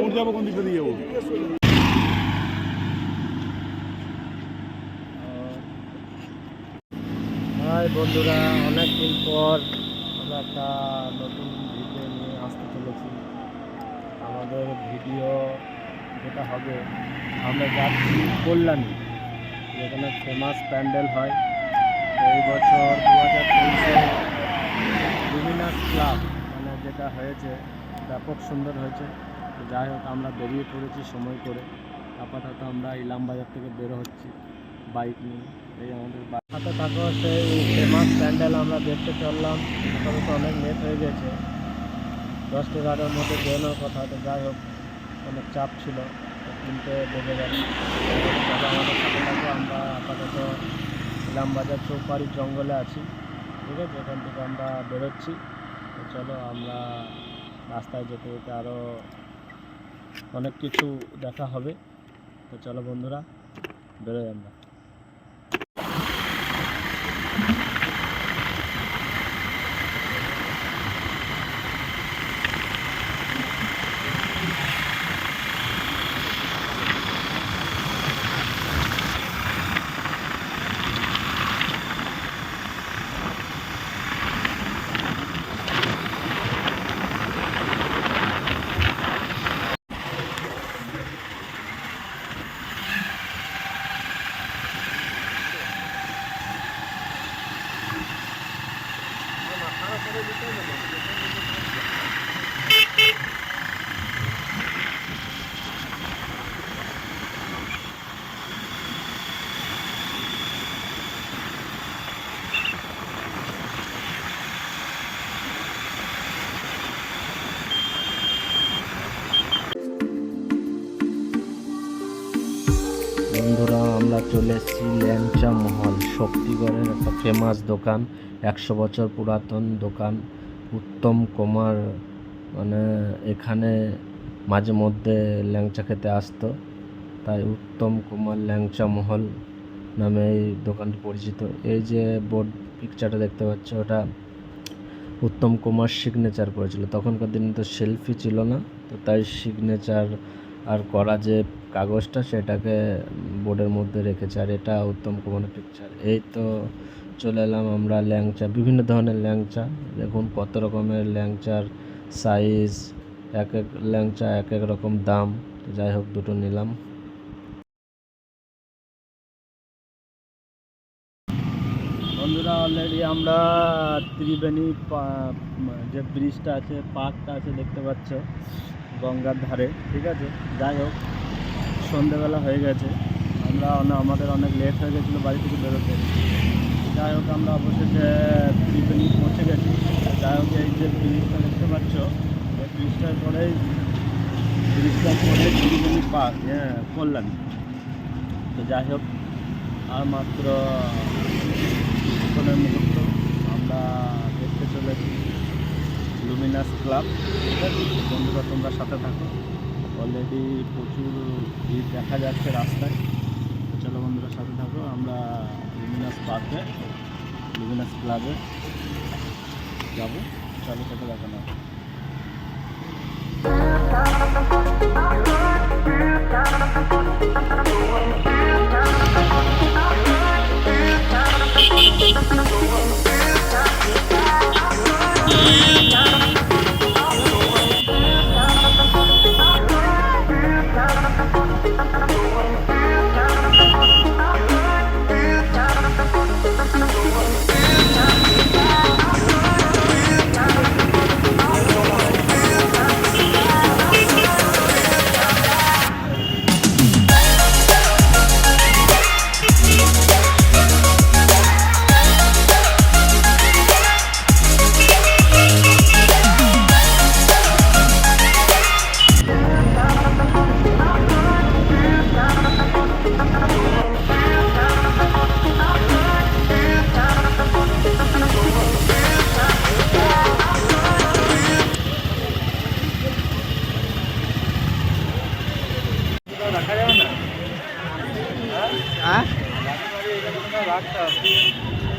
মোড় যাবো কোন দিকে দিয়ে যাবো? হাই বন্ধুরা, অনেকদিন পর আমরা একটা নতুন ভিডিও নিয়ে আসতে চলেছি। আমাদের ভিডিও যেটা হবে, আমরা যাচ্ছি কল্যাণী, যেখানে ফেমাস প্যান্ডেল হয়। এই বছর 2023-এ লুমিনাস ক্লাব মানে যেটা হয়েছে ব্যাপক সুন্দর হয়েছে। যাই হোক, আমরা বেরিয়ে পড়েছি সময় করে। আপাতত আমরা ইলামবাজার থেকে বের হচ্ছি বাইক নিয়ে। এই আমাদের হাতে থাকো, সেই ফেমাস প্যান্ডেল আমরা দেখতে চললাম। আপাতত অনেক লেট হয়ে গেছে, 10-11টার মধ্যে বেরোনোর কথা। তো যাই হোক, অনেক চাপ ছিল, 3টে বেজে গেল। আমাদের সাথে থাকো, আমরা আপাতত ইলামবাজার চৌপাড়ির জঙ্গলে আছি, ঠিক আছে? এখান থেকে আমরা বেরোচ্ছি। তো চলো, আমরা রাস্তায় যেতে যেতে আরও অনেক কিছু দেখা হবে। তো চলো বন্ধুরা, বেরোই আমরা। বন্ধুরা, আমরা চলে এসেছি ল্যাংচা মহল, শক্তিগড়ের একটা ফেমাস দোকান, 100 বছর পুরাতন দোকান। উত্তম কুমার মানে এখানে মাঝে মধ্যে ল্যাংচা খেতে আসতো, তাই উত্তম কুমার ল্যাংচা মহল নামে এই দোকানটি পরিচিত। এই যে বোর্ড পিকচারটা দেখতে পাচ্ছ, ওটা উত্তম কুমার সিগনেচার করেছিল। তখনকার দিনে তো সেলফি ছিল না, তো তাই সিগনেচার আর করা যে কাগজটা সেটাকে বোর্ডের মধ্যে রেখেছে, আর এটা উত্তম কুমারের পিকচার। এই তো চলে এলাম আমরা ল্যাংচা, বিভিন্ন ধরনের ল্যাংচা দেখুন, কত রকমের ল্যাংচার সাইজ, এক এক ল্যাংচা এক এক রকম দাম। তো যাই হোক, দুটো নিলাম। বন্ধুরা, অলরেডি আমরা ত্রিবেণী যে ব্রিজটা আছে, পার্কটা আছে দেখতে পাচ্ছ, গঙ্গার ধারে, ঠিক আছে? যাই হোক, সন্ধেবেলা হয়ে গেছে, আমাদের অনেক লেট হয়ে গেছিলো বাড়ি থেকে বেরোতে। যাই হোক, আমরা অবশেষে ত্রিবেণী পৌঁছে গেছি। যাই হোক, এই যে ব্রিজটা দেখতে পাচ্ছ, এই ব্রিজটার পরেই ত্রিবেণী পার্ক, হ্যাঁ, কল্যাণী। তো যাই হোক, আর মাত্র কিছুক্ষণের মুহূর্ত আমরা দেখতে চলেছি লুমিনাস ক্লাব, ঠিক আছে? বন্ধুরা, তোমরা সাথে থাকো, অলরেডি প্রচুর ভিড় দেখা যাচ্ছে রাস্তায়। তো চলো বন্ধুরা, সাথে থাকো, আমরা লুমিনাস পার্কে, লুমিনাস ক্লাবে যাবো। চলো, সেটা দেখানো।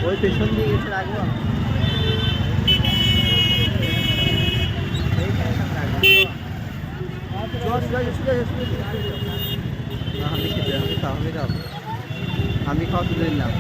ওই পেছন দিয়ে গেছে রাখবো। আমি খাওয়া তুলে নিলাম।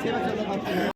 ছেড়ে চলে ভাবছি